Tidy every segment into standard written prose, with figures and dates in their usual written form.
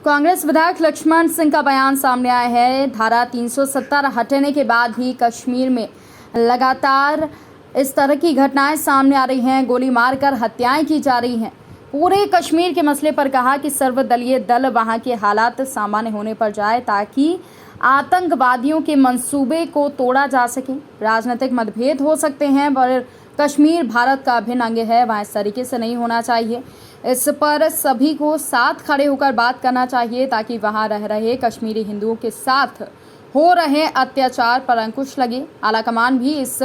कांग्रेस विधायक लक्ष्मण सिंह का बयान सामने आया है। धारा 370 हटने के बाद ही कश्मीर में लगातार इस तरह की घटनाएं सामने आ रही हैं। गोली मारकर हत्याएं की जा रही हैं। पूरे कश्मीर के मसले पर कहा कि सर्वदलीय दल वहां के हालात सामान्य होने पर जाए ताकि आतंकवादियों के मंसूबे को तोड़ा जा सके। राजनीतिक मतभेद हो सकते हैं पर कश्मीर भारत का अभिन्न अंग है, वहाँ इस तरीके से नहीं होना चाहिए। इस पर सभी को साथ खड़े होकर बात करना चाहिए ताकि वहाँ रह रहे कश्मीरी हिंदुओं के साथ हो रहे अत्याचार पर अंकुश लगे। आलाकमान भी इस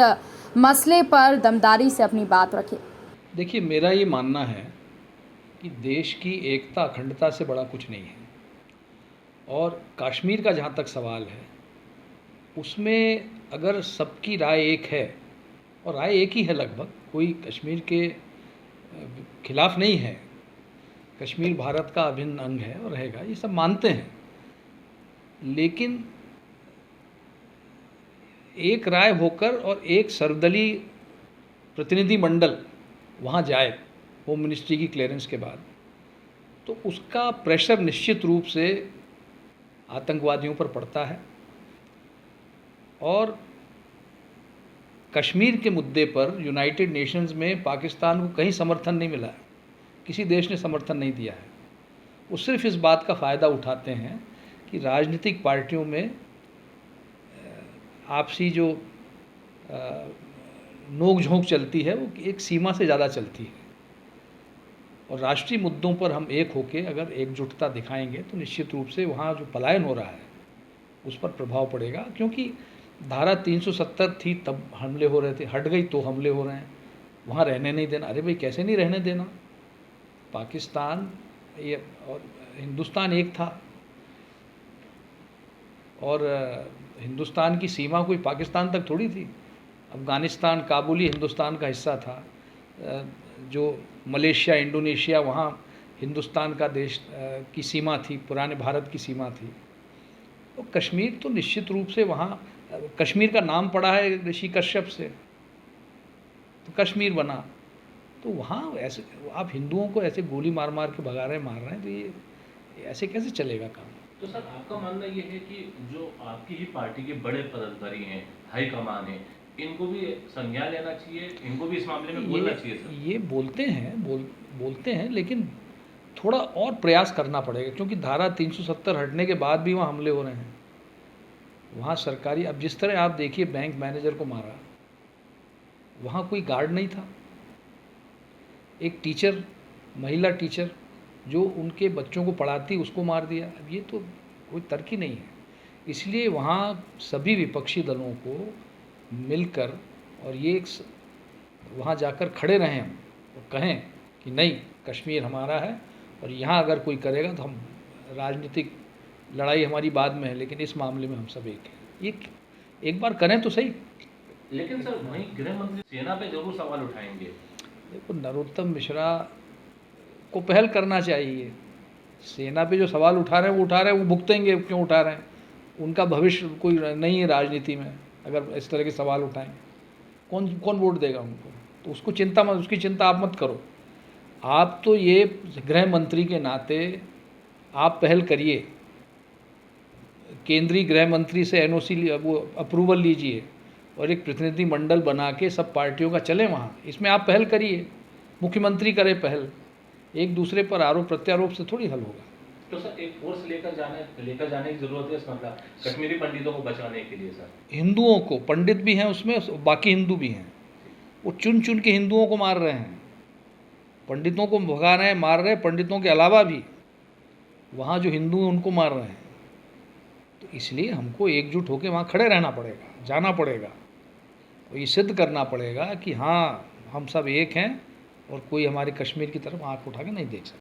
मसले पर दमदारी से अपनी बात रखे। देखिए, मेरा ये मानना है कि देश की एकता अखंडता से बड़ा कुछ नहीं है। और कश्मीर का जहाँ तक सवाल है, उसमें अगर सबकी राय एक है, और राय एक ही है लगभग, कोई कश्मीर के खिलाफ नहीं है, कश्मीर भारत का अभिन्न अंग है और रहेगा, ये सब मानते हैं। लेकिन एक राय होकर और एक सर्वदलीय प्रतिनिधि मंडल वहाँ जाए होम मिनिस्ट्री की क्लियरेंस के बाद, तो उसका प्रेशर निश्चित रूप से आतंकवादियों पर पड़ता है। और कश्मीर के मुद्दे पर यूनाइटेड नेशंस में पाकिस्तान को कहीं समर्थन नहीं मिला है, किसी देश ने समर्थन नहीं दिया है। वो सिर्फ इस बात का फ़ायदा उठाते हैं कि राजनीतिक पार्टियों में आपसी जो नोक झोंक चलती है वो एक सीमा से ज़्यादा चलती है। और राष्ट्रीय मुद्दों पर हम एक होकर अगर एकजुटता दिखाएंगे तो निश्चित रूप से वहाँ जो पलायन हो रहा है उस पर प्रभाव पड़ेगा। क्योंकि धारा 370 थी तब हमले हो रहे थे, हट गई तो हमले हो रहे हैं। वहाँ रहने नहीं देना, अरे भाई कैसे नहीं रहने देना। पाकिस्तान ये और हिंदुस्तान एक था, और हिंदुस्तान की सीमा कोई पाकिस्तान तक थोड़ी थी। अफ़गानिस्तान, काबुल ही हिंदुस्तान का हिस्सा था। जो मलेशिया, इंडोनेशिया, वहाँ हिंदुस्तान का देश की सीमा थी, पुराने भारत की सीमा थी। तो कश्मीर तो निश्चित रूप से वहाँ, कश्मीर का नाम पड़ा है ऋषि कश्यप से, तो कश्मीर बना। तो वहाँ ऐसे आप हिंदुओं को ऐसे गोली मार मार के भगा रहे हैं, मार रहे हैं, तो ये ऐसे कैसे चलेगा काम। तो सर, आपका मानना ये है कि जो आपकी ही पार्टी के बड़े पदाधिकारी हैं, हाई कमान है, इनको भी संज्ञान लेना चाहिए, इनको भी इस मामले में बोलना चाहिए सर? ये बोलते हैं लेकिन थोड़ा और प्रयास करना पड़ेगा। क्योंकि धारा 370 हटने के बाद भी वहाँ हमले हो रहे हैं। वहाँ सरकारी, अब जिस तरह आप देखिए, बैंक मैनेजर को मारा, वहाँ कोई गार्ड नहीं था। एक टीचर, महिला टीचर जो उनके बच्चों को पढ़ाती, उसको मार दिया। अब ये तो कोई तर्क ही नहीं है। इसलिए वहाँ सभी विपक्षी दलों को मिलकर और ये वहाँ जाकर खड़े रहें और कहें कि नहीं, कश्मीर हमारा है और यहाँ अगर कोई करेगा तो हम, राजनीतिक लड़ाई हमारी बाद में है लेकिन इस मामले में हम सब एक हैं। ये एक बार करें तो सही। लेकिन सर, वहीं गृह मंत्री सेना पे जरूर सवाल उठाएंगे। देखो, नरोत्तम मिश्रा को पहल करना चाहिए। सेना पे जो सवाल उठा रहे हैं वो उठा रहे हैं, वो भुगतेंगे क्यों उठा रहे हैं। उनका भविष्य कोई नहीं है राजनीति में। अगर इस तरह के सवाल उठाएं, कौन वोट देगा उनको। तो उसको उसकी चिंता आप मत करो। आप तो ये गृह मंत्री के नाते आप पहल करिए, केंद्रीय गृह मंत्री से NOC वो अप्रूवल लीजिए और एक प्रतिनिधि मंडल बना के सब पार्टियों का चले वहाँ। इसमें आप पहल करिए, मुख्यमंत्री करे पहल। एक दूसरे पर आरोप प्रत्यारोप से थोड़ी हल होगा। तो सर, एक फोर्स लेकर जाने की जरूरत है इस मतलब कश्मीरी पंडितों को बचाने के लिए? सर, हिंदुओं को, पंडित भी हैं उसमें, बाकी हिंदू भी हैं। वो चुन चुन के हिंदुओं को मार रहे हैं, पंडितों को भगा रहे हैं, मार रहे हैं। पंडितों के अलावा भी वहाँ जो हिंदू हैं उनको मार रहे हैं। तो इसलिए हमको एकजुट होकर वहाँ खड़े रहना पड़ेगा, जाना पड़ेगा और ये सिद्ध करना पड़ेगा कि हाँ, हम सब एक हैं और कोई हमारे कश्मीर की तरफ आँख उठा के नहीं देख सकता।